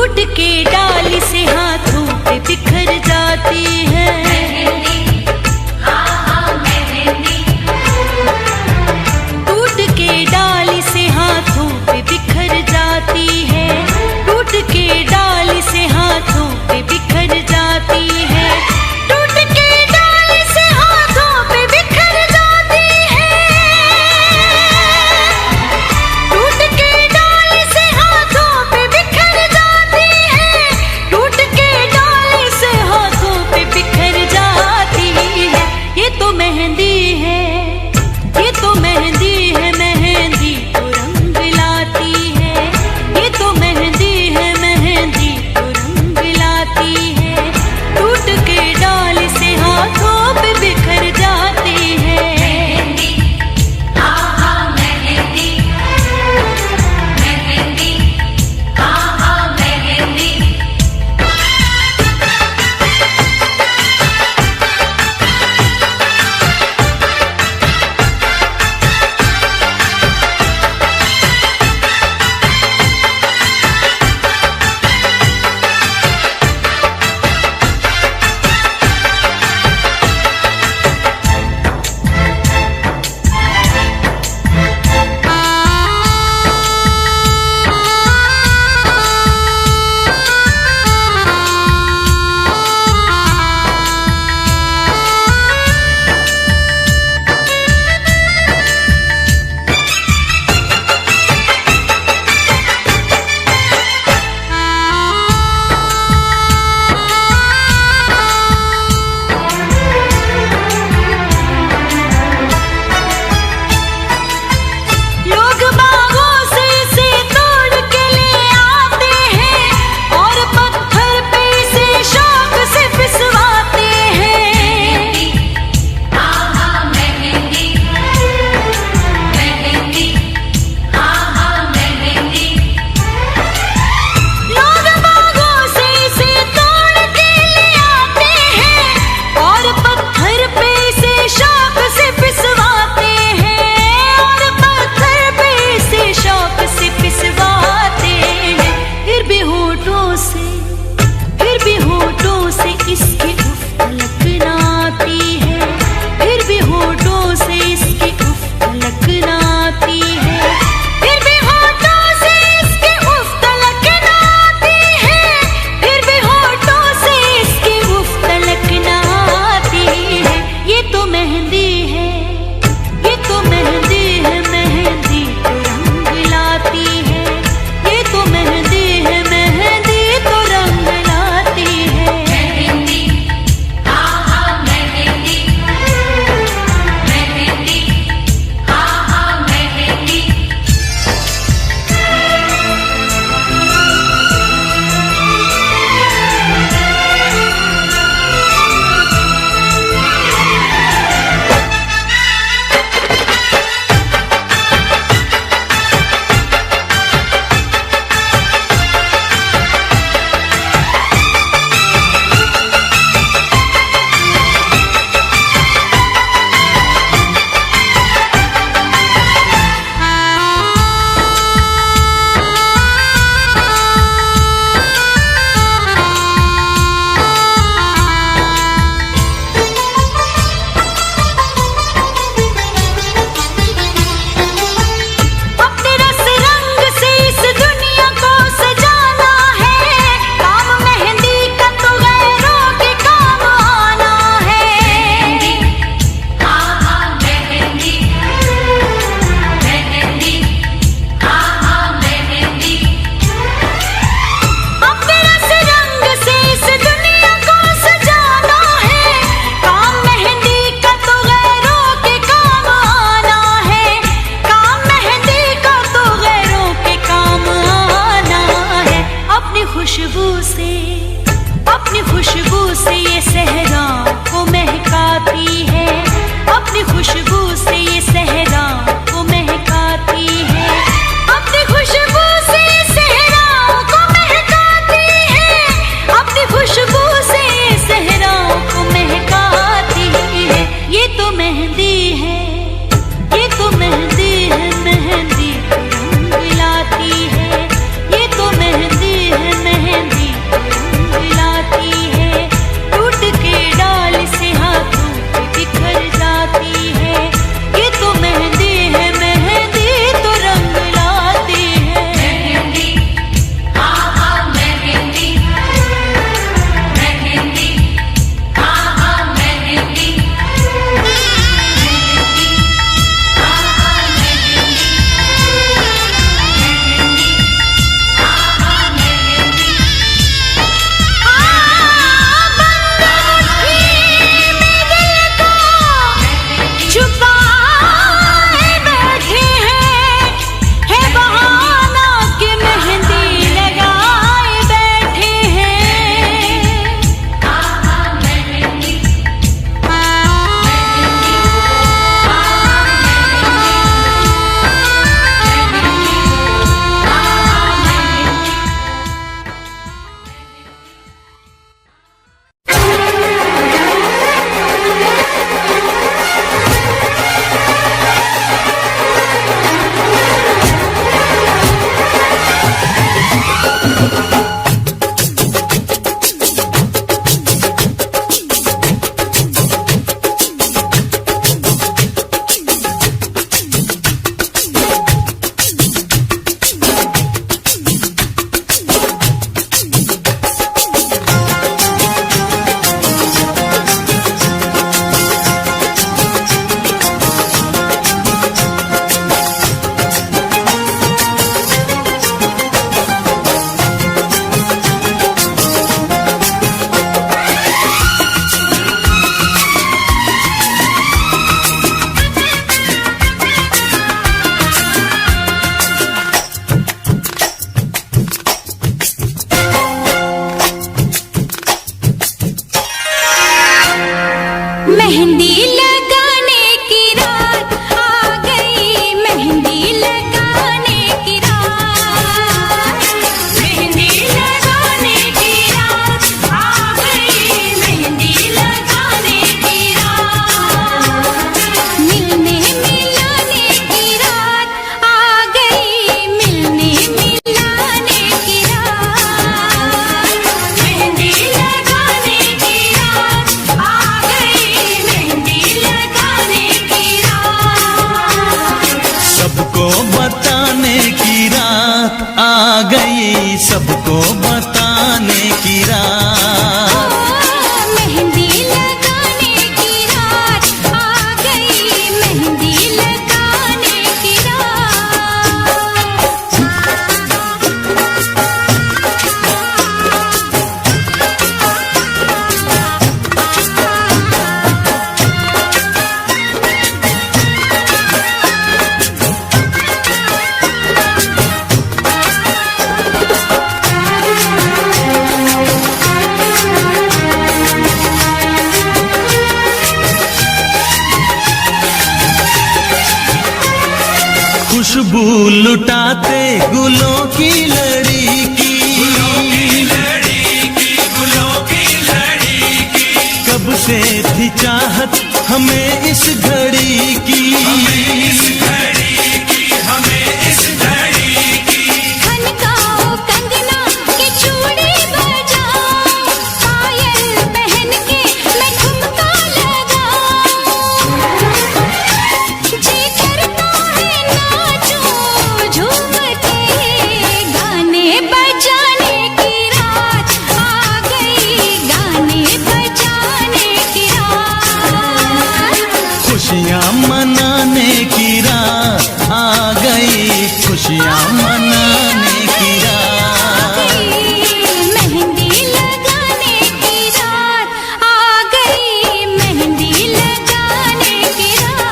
टूट के डाली से हाथों पे बिखर जाती है। मेहंदी, हाँ हाँ मेहंदी। टूट के डाली से हाथों पे बिखर जाती है। टूट के डाली से हाथों पे बिखर जाती है। टूट के डाली से हाथों पे बिखर जाती है। टूट के डाली से हाथों पे बिखर जाती है। टूट के डाली से हाथों पे बिखर जाती है। ये तो मेहंदी है, ये तो मेहंदी है, मेहंदी तो रंग लाती है। ये तो मेहंदी है, मेहंदी तो रंग लाती है। टूट के डाली से हाथों पे बिखर जाती है। मेहंदी, हाँ हाँ मेहंदी। मेहंदी, हाँ हाँ मेहंदी। लोग बागों से इसे तोड़ के ले आते हैं और पत्थर पे इसे शौक से पिसवाते हैं। हाँ हाँ मेहंदी। मेहंदी, हाँ हाँ मेहंदी। लोग बागों से इसे तोड़ के ले आते हैं और पत्थर पे इसे शौक से पिसवाते हैं। और पत्थर पे इसे शौक से पिसवाते हैं। फिर भी होठों से, फिर भी होठों से इसकी उफ तलक ना आती है। फिर भी होठों से इसकी उफ तलक ना आती है। फिर भी होठों से इसकी उफ तलक ना आती है। फिर भी होठों से इसकी उफ तलक ना आती है। ये तो मेहंदी है, ये तो मेहंदी है, मेहंदी तो रंग लाती है। ये तो मेहंदी है, मेहंदी तो रंग लाती है। मेहंदी, हाँ हाँ मेहंदी। मेहंदी, हाँ हाँ मेहंदी। अपने रस रंग से इस दुनिया को सजाना है। काम मेहंदी का तो गैरों के काम आना है। हाँ हाँ मेहंदी। मेहंदी, हाँ हाँ मेहंदी। अपने रस रंग से इस दुनिया को सजाना है। काम मेहंदी का तो गैरों के काम आना है। काम मेहंदी का तो गैरों के काम आना है। अपनी खुशबू से, अपनी खुशबू से ये सहरा को महकाती है। अपनी खुशबू से ये सहरा को महकाती है। अपनी खुशबू से ये सहरा को महकाती है। अपनी खुशबू से ये सहरा को महकाती है। ये तो मेहंदी है, ये तो मेहंदी है, मेहंदी तो रंग लाती है। ये तो मेहंदी है, मेहंदी सबको बताने की रात। मेहंदी लगाने की रात आ गई, मेहंदी लगाने की रात। खुशबू लुटाते गुलों की लड़ी की, कब से थी चाहत हमें इस घड़ी की, खनकाओ कंगना के चूड़ी बजाओ, पायल पहन के मैं ठुमका लगाऊं। जी करता है नाचूं झूम के, गाने बजाने की रात आ गई, गाने बजाने की रात। खुशियाँ मनाने की रात आ गई, खुशियाँ मनाने की रात। मेहंदी लगाने की रात आ गई, मेहंदी लगाने की रात।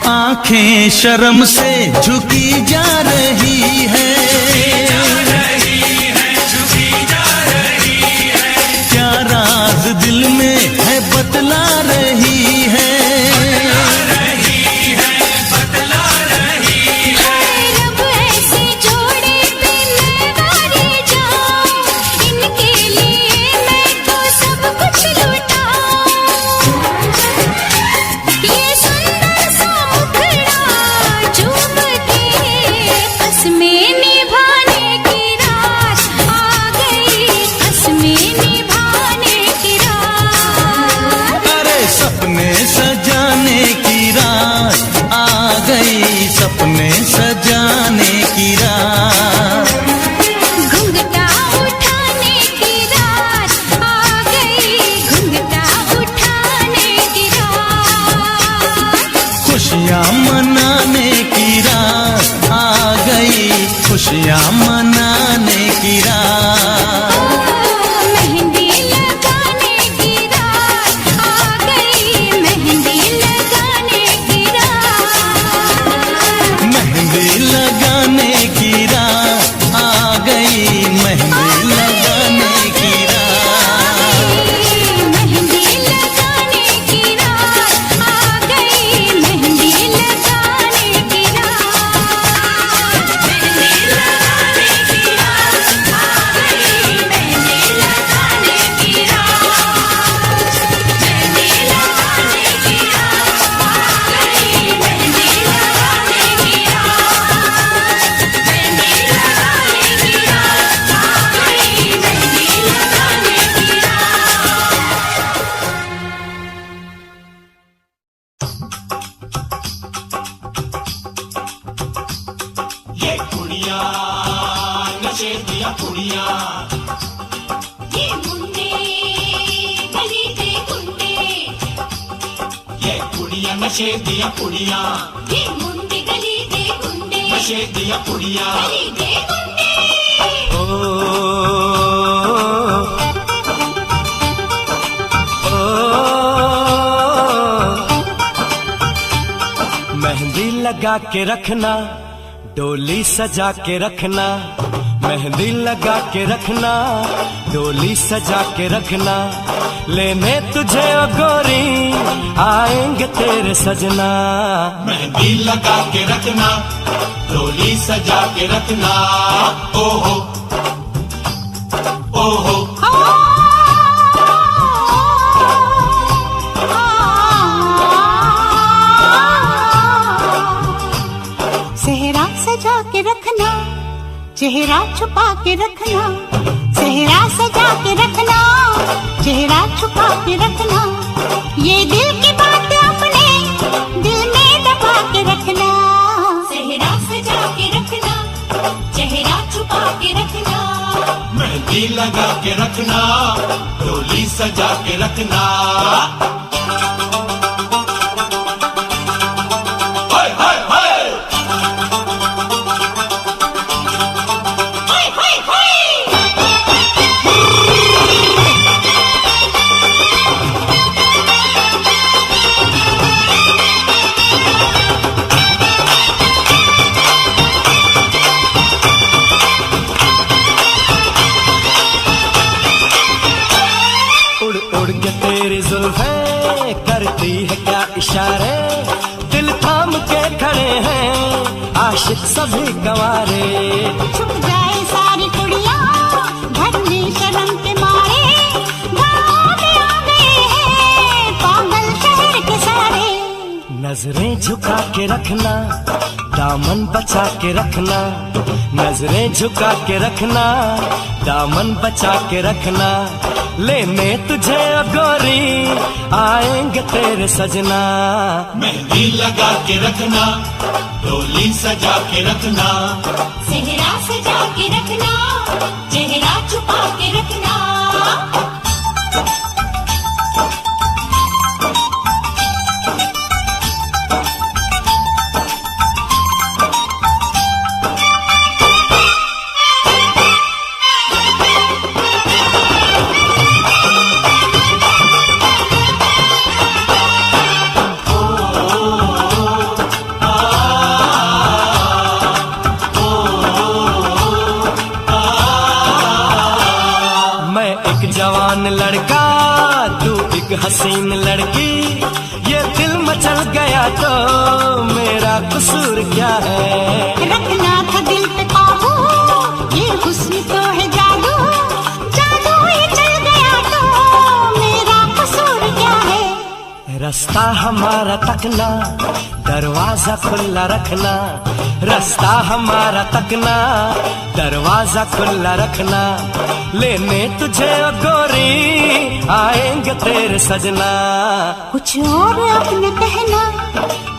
आंखें शर्म से झुकी जा रही है, क्या राज दिल में है बतला रही है। रब ऐसे जोड़े पे मैं वारी जाऊं, इनके लिए मैं तो सब कुछ लुटाऊं। ये सुंदर सा मुखड़ा चूम के, कसमें निभाने की रात आ गई, कसमें निभाने की रात। अरे सपने सजाने की रात आ गई, सपने सजाने की रात। घुंघटा उठाने की रात आ गई, घुंघटा उठाने की रात। खुशियाँ मनाने की रात आ गई, खुशियाँ मनाने की रात। मेहंदी लगाने की रात आ गई, मेहंदी लगाने की रात। मेहंदी लगाने की रात आ गई, मेहंदी लगाने की रात। मेहंदी लगाने की रात आ गई, मेहंदी लगाने की रात। मेहंदी लगाने की रात आ गई, मेहंदी लगाने की रात। मेहंदी लगाने की रात आ गई, मेहंदी लगाने की रात। मेहंदी लगाने की रात आ गई, मेहंदी लगाने की रात। ये कुड़िया नशे दिया कुड़िया, ये मुंडे गली दे गुंडे, ये कुड़िया नशे दिया कुड़िया, ये मुंडे गली दे गुंडे, नशे दिया कुड़िया। गली दे गुंडे। ओ, ओ, मेहंदी लगा के रखना डोली सजा के रखना, मेहंदी लगा के रखना, डोली सजा के रखना, लेने तुझे ओ गोरी आएंगे तेरे सजना। मेहंदी लगा के रखना, डोली सजा के रखना, ओहो ओहो। सेहरा सजा के रखना, चेहरा छुपा के रखना, सेहरा सजा के रखना, चेहरा छुपा के रखना, ये दिल की बात अपने दिल में दबा के रखना। सेहरा सजा के रखना, चेहरा छुपा के रखना, मेहंदी लगा के रखना, डोली सजा के रखना। हाय हाय हाय उड़ उड़ के तेरी जुल्फें करती है क्या इशारे, दिल थाम के खड़े हैं आशिक सभी गवारे। छुप जाए सारी कुड़ियाँ घर में शर्म के मारे, गाँव में आ गए हैं पागल शहर के सारे। नजरें झुका के रखना, दामन बचा के रखना, नजरें झुका के रखना, दामन बचा के रखना, लेने तुझे ओ गोरी आएंगे तेरे सजना। मेहंदी लगा के रखना, डोली सजा के रखना, सेहरा सजा के रखना, चेहरा छुपा के रखना। मैं एक जवान लड़का, तू एक हसीन लड़की, ये दिल मचल गया तो मेरा कसूर क्या है। रखना था दिल पे काबू, ये हुस्न तो है जादू, जादू ये चल गया तो मेरा कसूर क्या है। रास्ता हमारा तकना, दरवाजा खुला रखना, रास्ता हमारा तकना, दरवाजा खुला रखना, लेने तुझे ओ गोरी आएंगे तेरे सजना। कुछ और अब न कहना,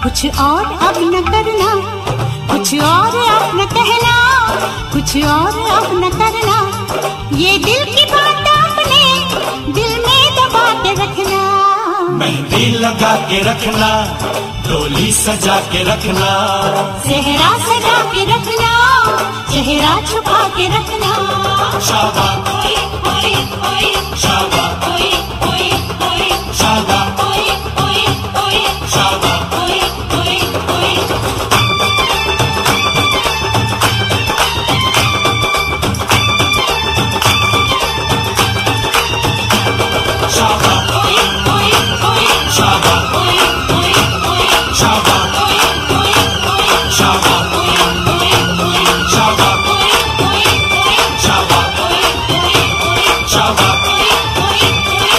कुछ और अब न करना, कुछ और अब न कहना, कुछ और अब न करना, ये दिल की बात अपने दिल में दबा के रखना। मेहंदी लगा के रखना, डोली सजा के रखना, सेहरा सजा के रखना, चेहरा छुपा के रखना। शाबा ओए ओए ओए, शाबा ओए ओए ओए, शाबा ओए ओए ओए, शाबा ओए ओए ओए। शाबा ओए ओए ओए, शाबा ओए ओए ओए, शाबा ओए ओए ओए, शाबा ओए ओए ओए, शाबा ओए ओए ओए, शाबा ओए ओए ओए, शाबा ओए ओए ओए।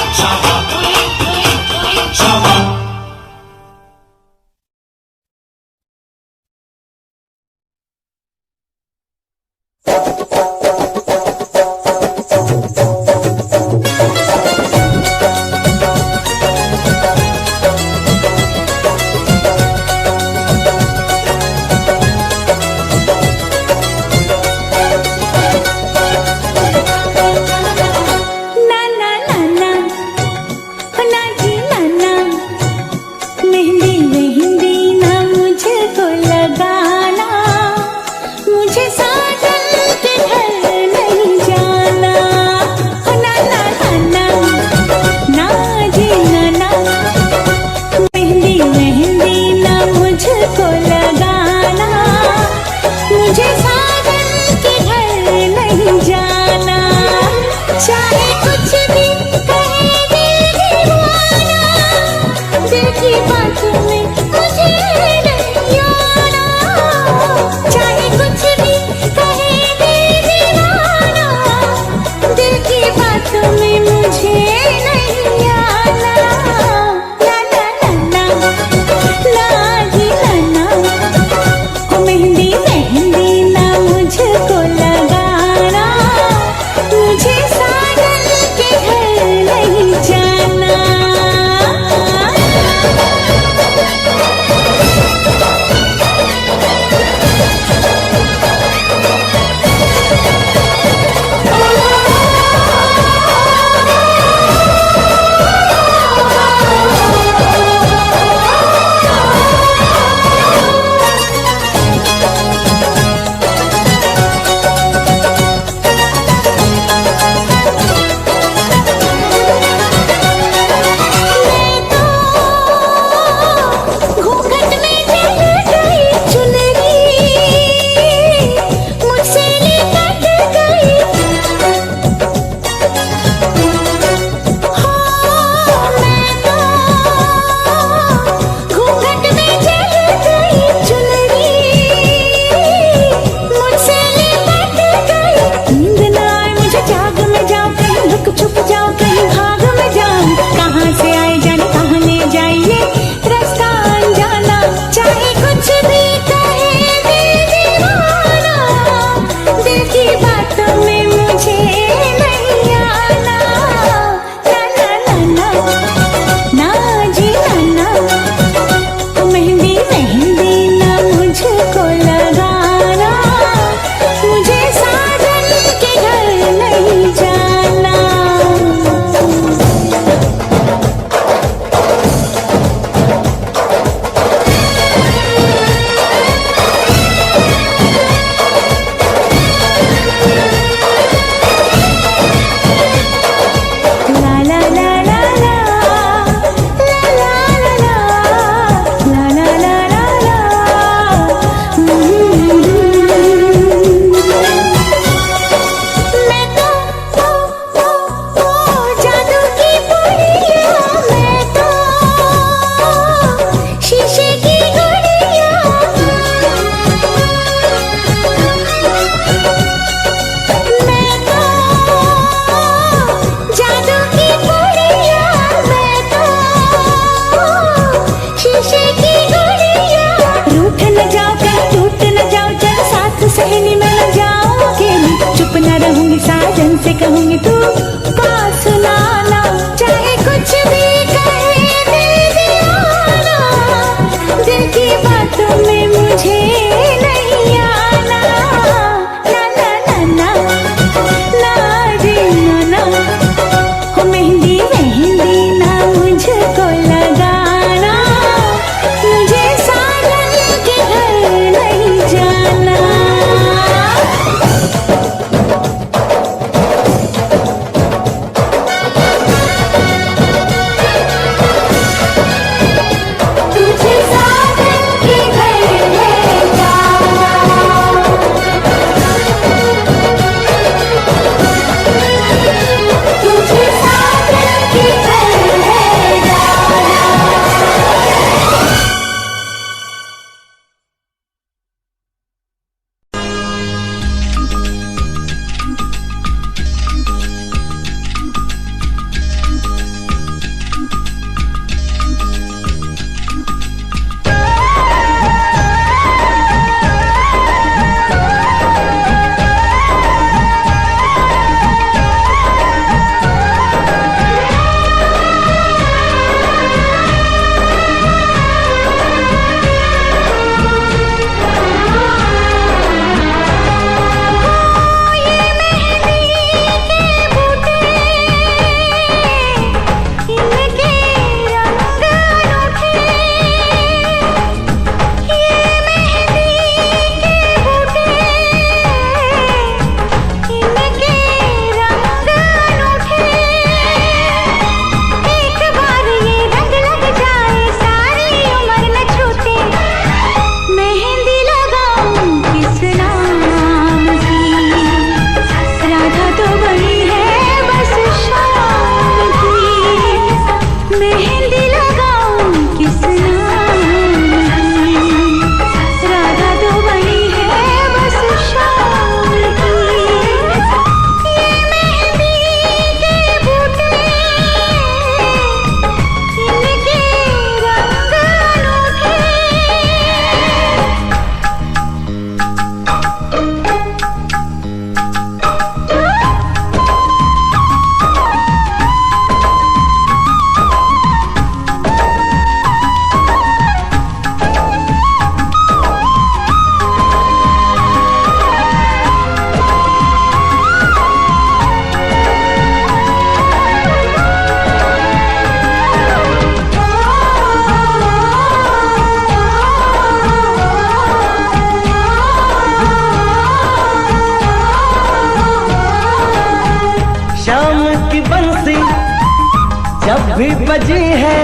जब भी बजी है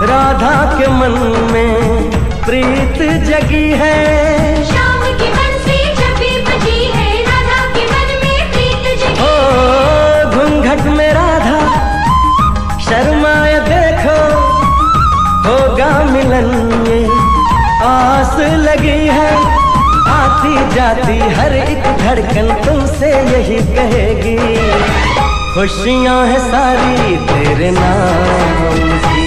राधा के मन में प्रीत जगी है। श्याम की बंसी जब भी बजी है राधा के मन में प्रीत जगी। ओ घूंघट में राधा शर्माए देखो, होगा मिलन ये आस लगी है। आती जाती हर एक धड़कन तुमसे यही कहेगी, खुशियां हैं सारी तेरे नाम की।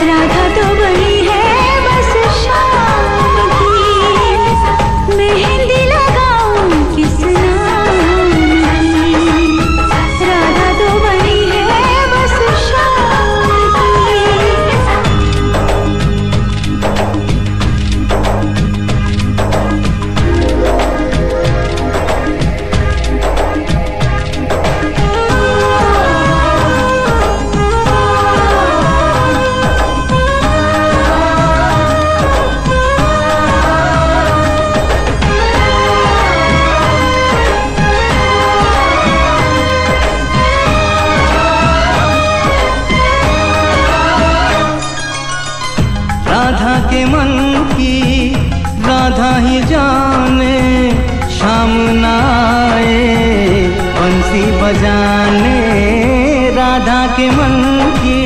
राधा तो बनी है बस शाम की, मेहंदी लगाऊं किस नाम की। राधा तो बनी है बस शाम की। राधा के मन की राधा ही जाने, शाम न आए बंसी बजाने। राधा के मन की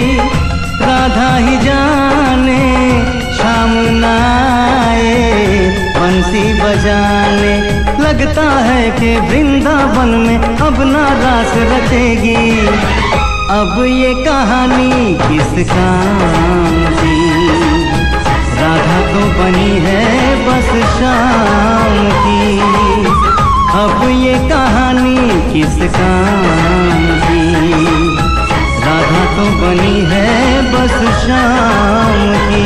राधा ही जाने, शाम न आए बंसी बजाने। लगता है कि वृंदावन में अब ना रास रचेगी, अब ये कहानी किस काम की। राधा तो बनी है बस शाम की, अब ये कहानी किस काम की। राधा तो बनी है बस शाम की।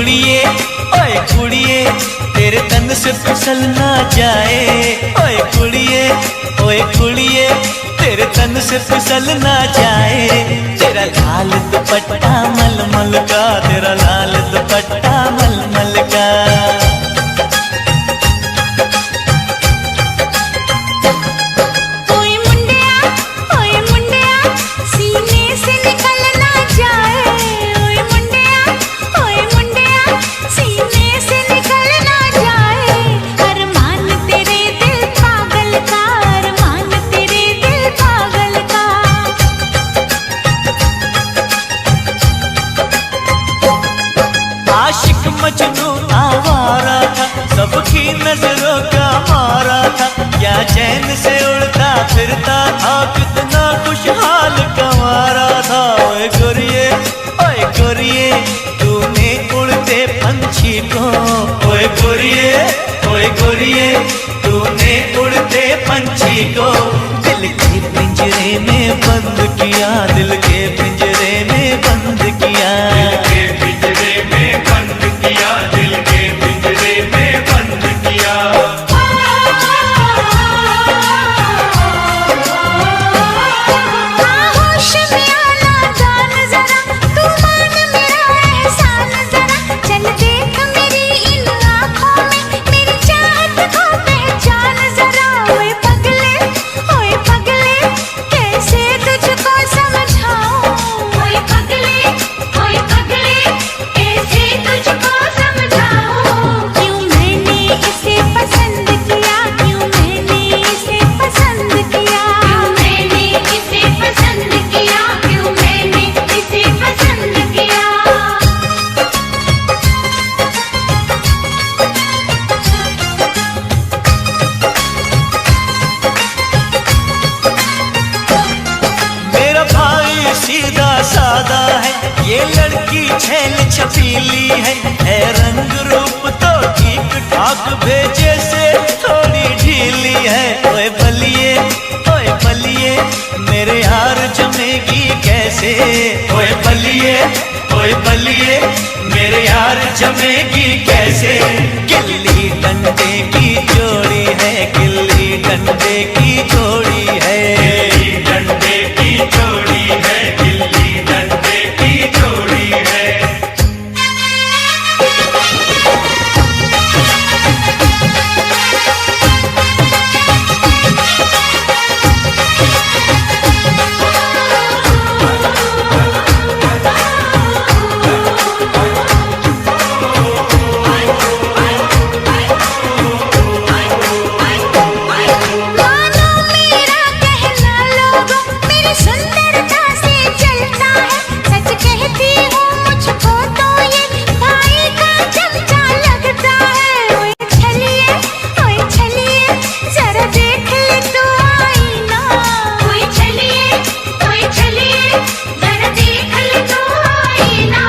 कुड़िए ओए कुड़िए तेरे तन से फिसल ना जाए। ओए कुड़िए तेरे तन से फिसल ना जाए। तेरा लाल दुपट्टा मलमल का, तेरा लाल दुपट्टा मलमल का। मजनू आवारा था, सबकी नजरों का मारा था। क्या चैन से उड़ता फिरता था, कितना खुशहाल कंवारा था। ओए गोरिये तूने उड़ते पंछी को। ओए गोरिये तूने उड़ते पंछी को दिल के पिंजरे में बंद किया। दिल के पिंजरे में बंद किया। दिल के पिंजरे में बंद किया। दिल के पिंजरे में बंद किया। होश में आना जान जरा, तू मान मेरा एहसान जरा। चल देख मेरी इन आँखों में, मेरी चाहत को पहचान जरा। ओए पगले कैसे तुझको समझाऊं। ओए पगले कैसे तुझको समझाऊं। क्यों मैंने इसे पसंद किया, क्यों मैंने इसे पसंद किया। क्यों मैंने इसे पसंद किया। क्यों मैंने इसे पसंद किया। मेरा भाई सीधा सादा है, ये लड़की छैल छपीली है रंग रूप तो ठीक ठाक, भेजे से थोड़ी ढीली है। ओए बलिए मेरे यार जमेगी कैसे। ओए बलिए मेरे यार जमेगी कैसे। गिल्ली डंडे की जोड़ी है, गिल्ली डंडे की जोड़ी है। गिल्ली डंडे की जोड़ी है। गिल्ली डंडे की जोड़ी है। मानो मेरा कहना लोगों, मेरी सुंदरता से चलता है। सच कहती हूँ मुझको तो ये भाई का चमचा लगता है। ओए छलिए जरा देख ले तू आईना। ओए चलिए जरा देख ले तो आईना।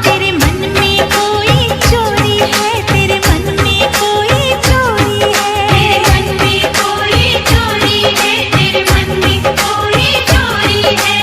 तेरे मन में कोई चोरी है, तेरे मन में कोई चोरी है। तेरे मन में कोई चोरी है। तेरे मन में कोई चोरी है।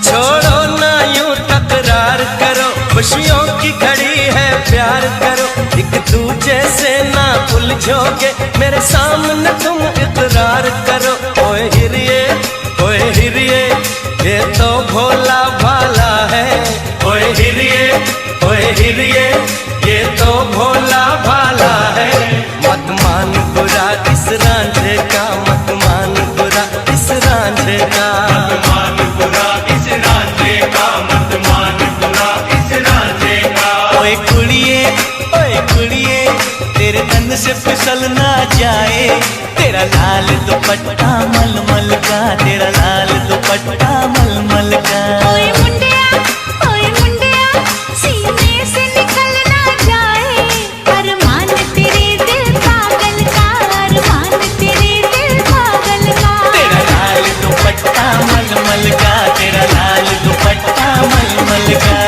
छोड़ो ना यूं तकरार करो, खुशियों की घड़ी है प्यार करो। एक दूजे से ना उलझोगे, मेरे सामने तुम इकरार करो। ओए हिरिये ये तो भोला भाला है। ओए हिरिये ये तो भोला भाला है। मत मान बुरा इस रांझे का, मत मान बुरा इस रांझे का। मत मान बुरा इस रांझे का। मत मान बुरा इस रांझे का। ओए कुड़िए तेरे तन से फिसल ना जाए। तेरा लाल दुपट्टा मलमल का, तेरा लाल दुपट्टा मलमल का। ओए मुंडिया सीने से निकल ना जाए। अरमान तेरे दिल पागल का, अरमान तेरे दिल पागल का। तेरा लाल दुपट्टा मलमल का, तेरा लाल दुपट्टा मलमल का।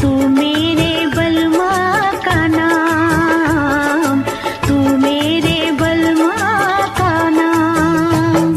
तू मेरे बलमा का नाम, तू मेरे बलमा का नाम।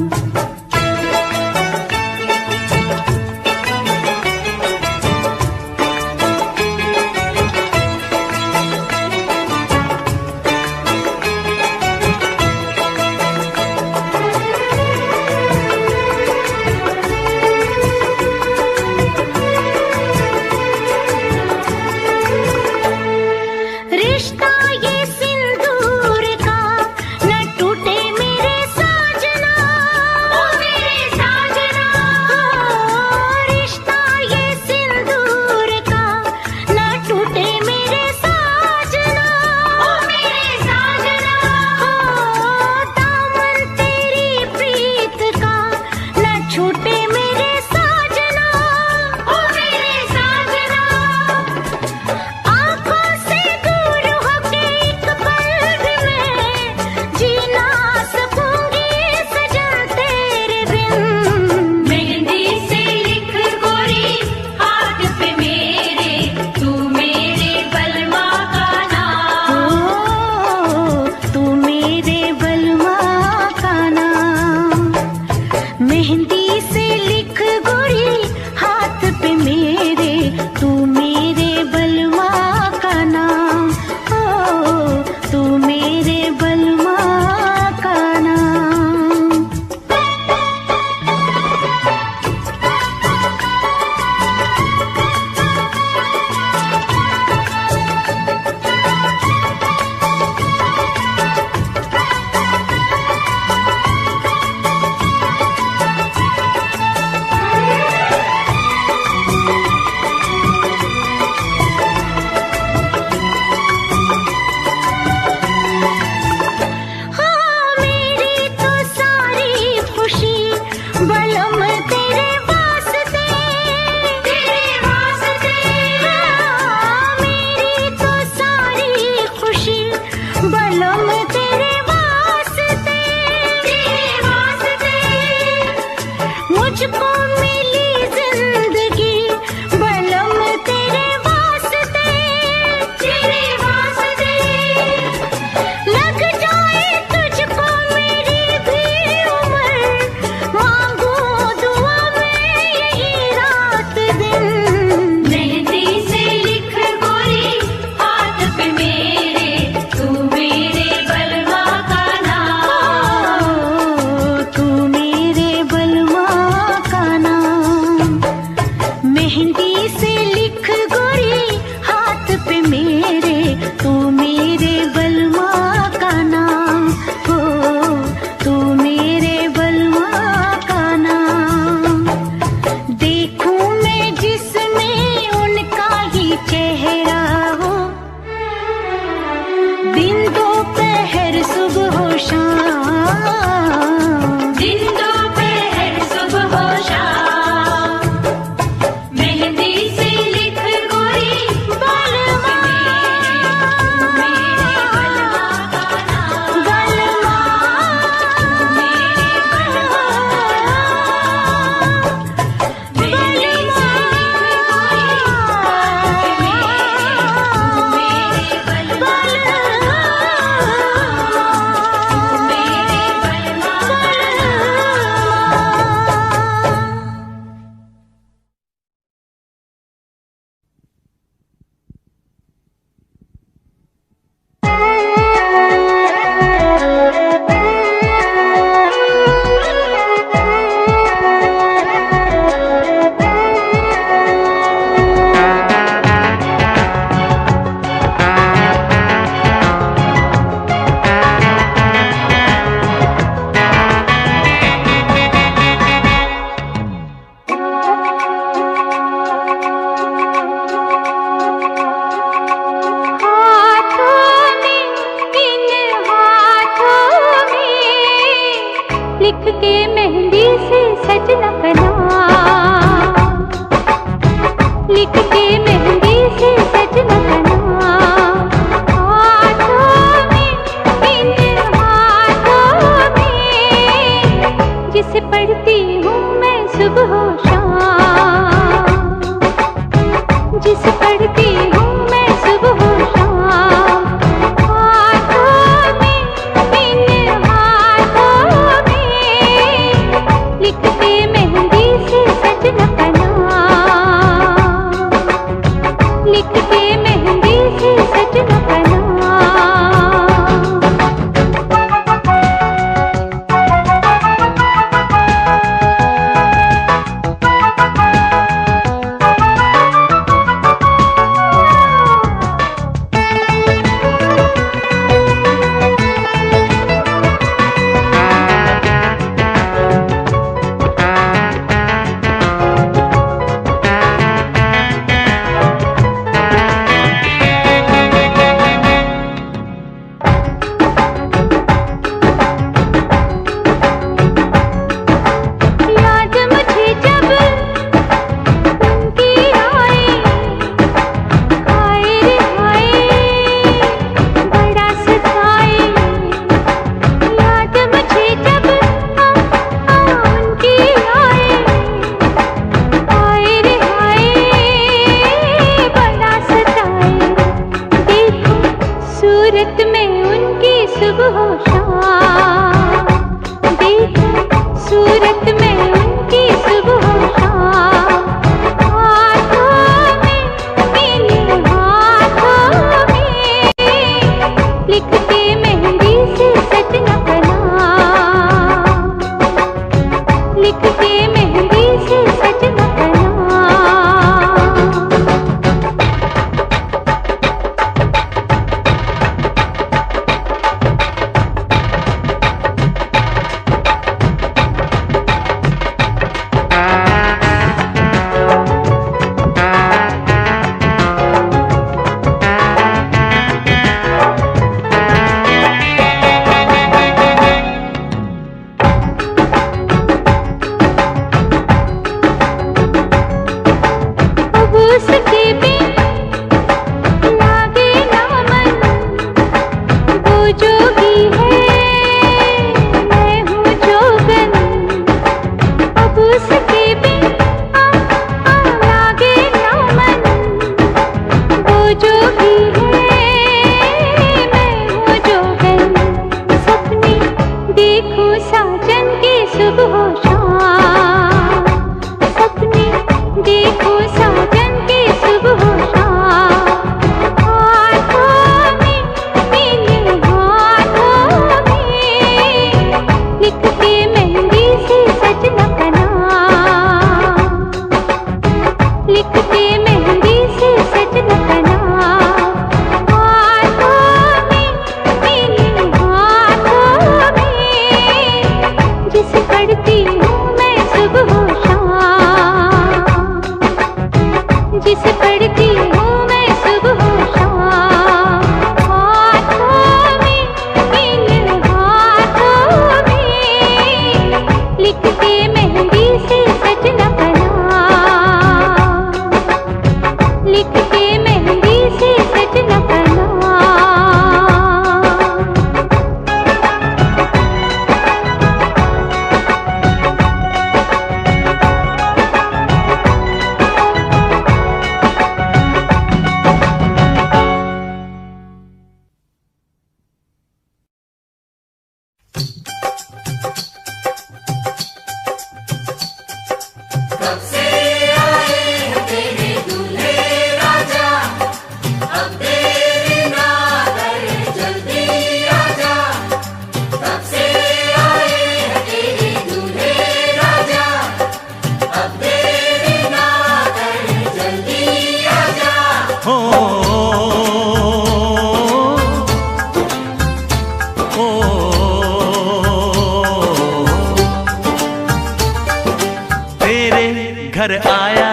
घर आया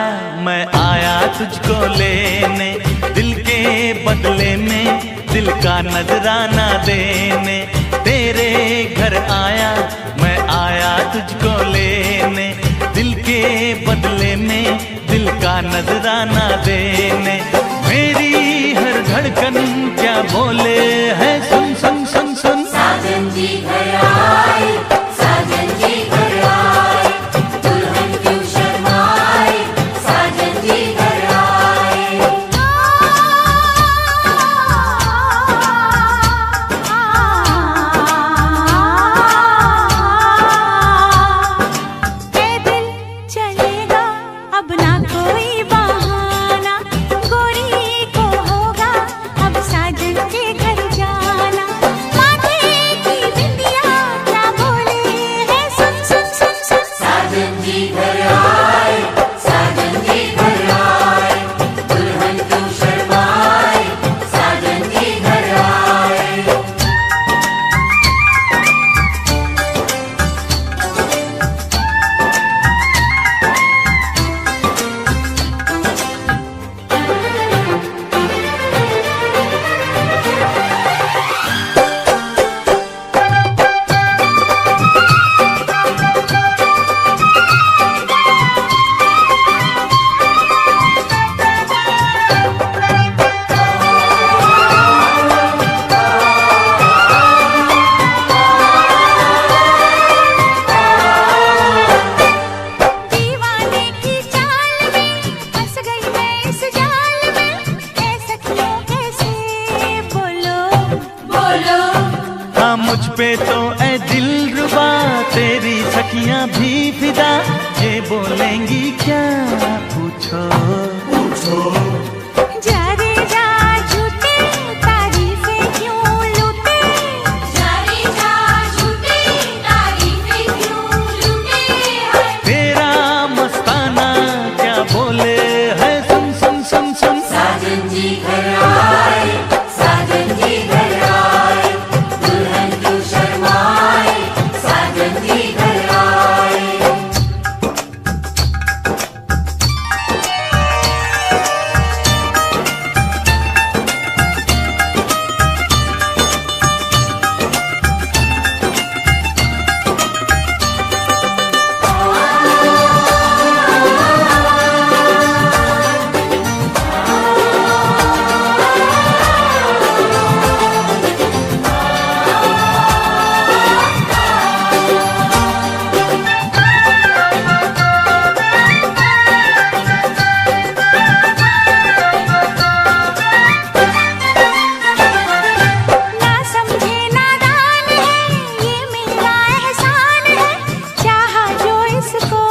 मैं आया तुझको लेने, दिल के बदले में दिल का नजराना देने। तेरे घर आया मैं आया तुझको लेने, दिल के बदले में दिल का नजराना देने। मेरी हर धड़कन क्या बोले है सुन सुन सुन सुन। साजन जी घर आए, साजन जी घर आए, दुल्हन क्यों शर्माए, साजन जी घर आए। दिल चलेगा अब ना कोई बहाना, गोरी को मुझ पे तो ऐ दिलरुबा तेरी सखियां भी फिदा, ये बोलेंगी क्या पूछो पूछो जा रे जा झूठे तारीफें क्यों लूटे, जा रे जा झूठे तारीफें क्यों लूटे हैं। तेरा मस्ताना क्या बोले है, सुन सुन सुन सुन। साजन जी घर आए, साजन जी घर आए, दुल्हन क्यों शर्माए, साजन जी घर आए। ना समझे नादान है ये मेरा एहसान है, चाहा जो इसको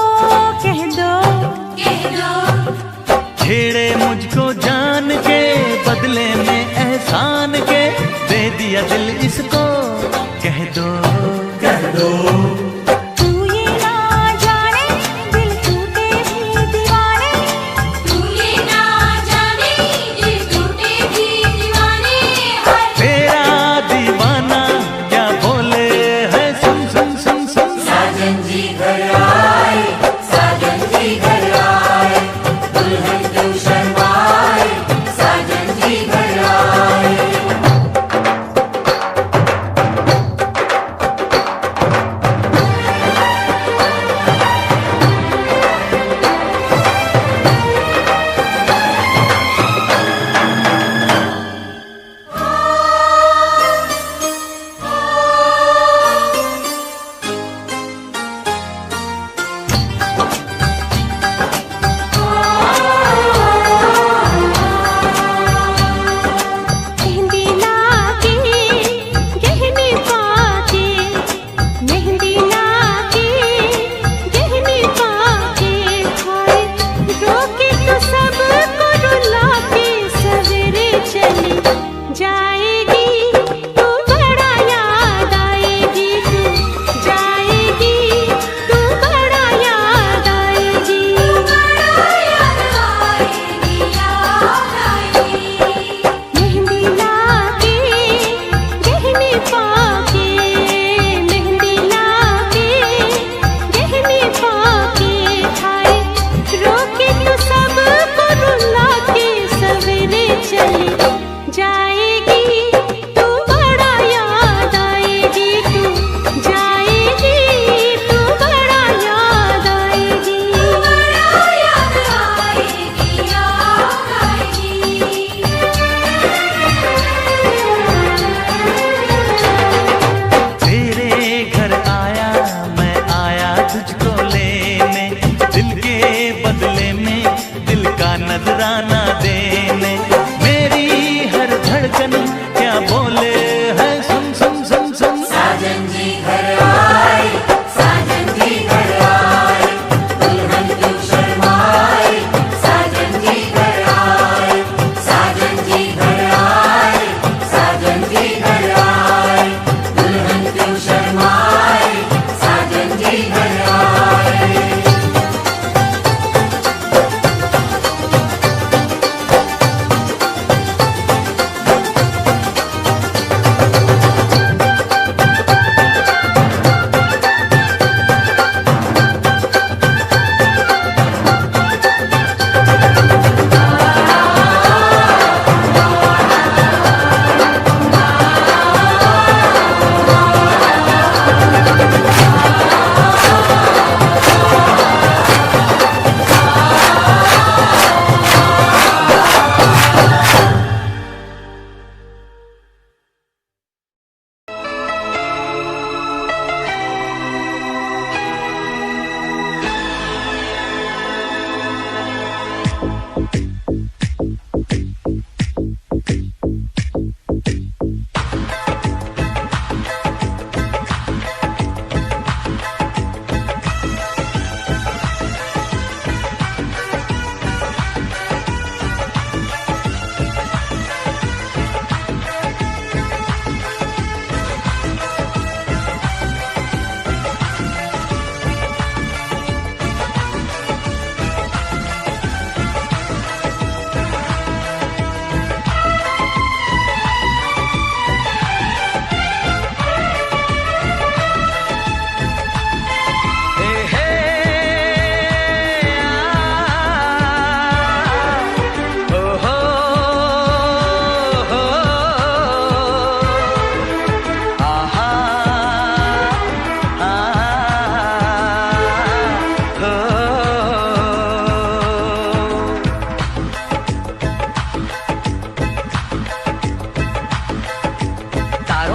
कह दो, कह दो छेड़े मुझको जान के बदले में एहसान के, दे दिया दिल इसको कह दो कह दो तू ये ना जाने दिल टूटे भी दीवाने, तू ये ना जाने दिल टूटे भी दीवाने हैं। तेरा दीवाना क्या बोले है, सुन सुन सुन सुन। साजन जी घर आए, साजन जी घर आए, दुल्हन क्यों शर्माए, साजन जी घर आए।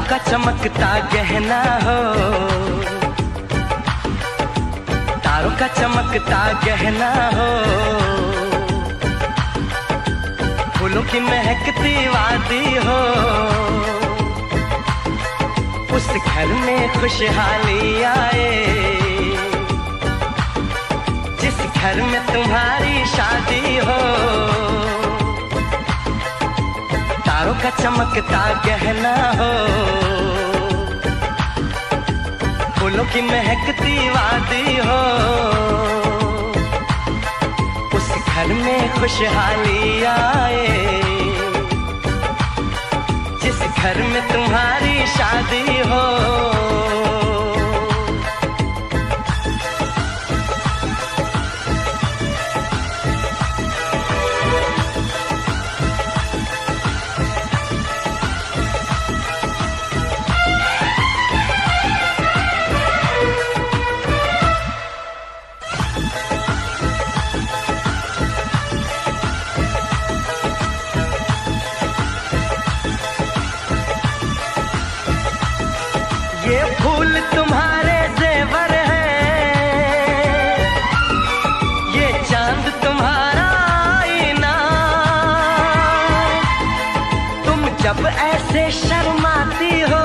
का चमकता गहना हो, तारों का चमकता गहना हो, फूलों की महकती वादी हो, उस घर में खुशहाली आए, जिस घर में तुम्हारी शादी हो। तारों का चमकता गहना हो, फूलों की महकती वादी हो, उस घर में खुशहाली आए, जिस घर में तुम्हारी शादी हो। ये फूल तुम्हारे जेवर हैं, ये चांद तुम्हारा आईना, तुम जब ऐसे शर्माती हो,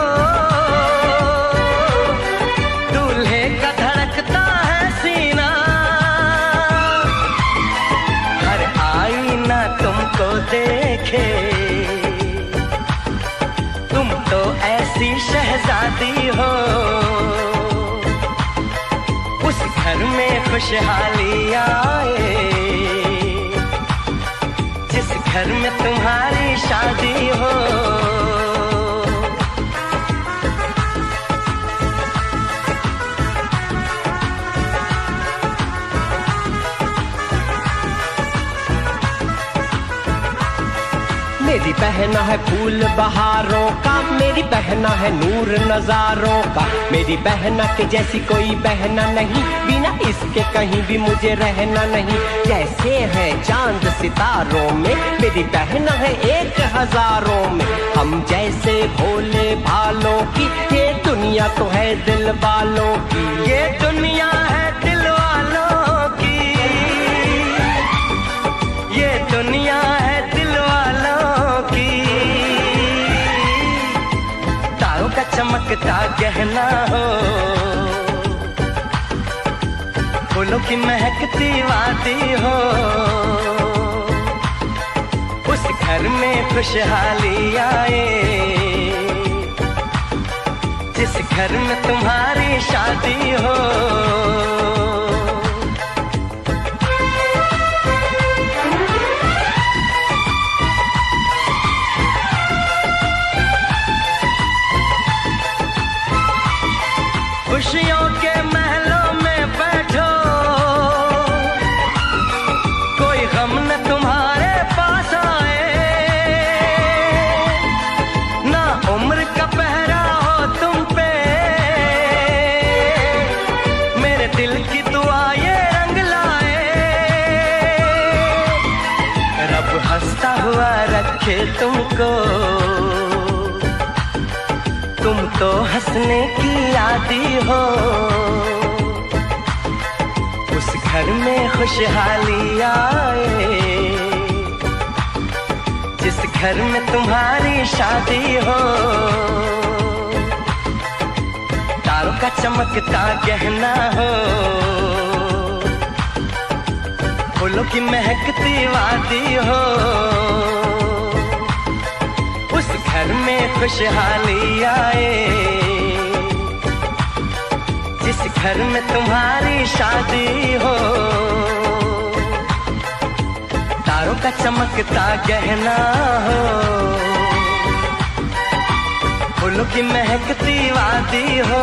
दूल्हे का धड़कता है सीना, हर आईना तुमको देखे, तुम तो ऐसी शहजादी हो, उस घर में खुशहाली आए, जिस घर में तुम्हारी शादी हो। मेरी बहना है फूल बहारों का, मेरी बहना है नूर नजारों का, मेरी बहना के जैसी कोई बहना नहीं, बिना इसके कहीं भी मुझे रहना नहीं। जैसे है चांद सितारों में, मेरी बहना है 1000 में, हम जैसे भोले भालों की, ये दुनिया तो है दिल वालों की, ये दुनिया है दिल वालों की, ये दुनिया है दिल वालों की। तारों का चमकता गहना हो, फूलों की महकती वादी हो, उस घर में खुशहाली आए, जिस घर में तुम्हारी शादी हो। खुशियों के महलों में बैठो, कोई गम न तुम्हारे पास आए, ना उम्र का पहरा हो तुम पे, मेरे दिल की दुआ ये रंग लाए, रब हंसता हुआ रखे तुमको, तुम तो हंसने की आदी हो, उस घर में खुशहाली आए, जिस घर में तुम्हारी शादी हो। तारों का चमकता गहना हो, फूलों की महकती वादी हो, उस घर में खुशहाली आए, जिस घर में तुम्हारी शादी हो। तारों का चमकता गहना हो, फूलों की महकती वादी हो।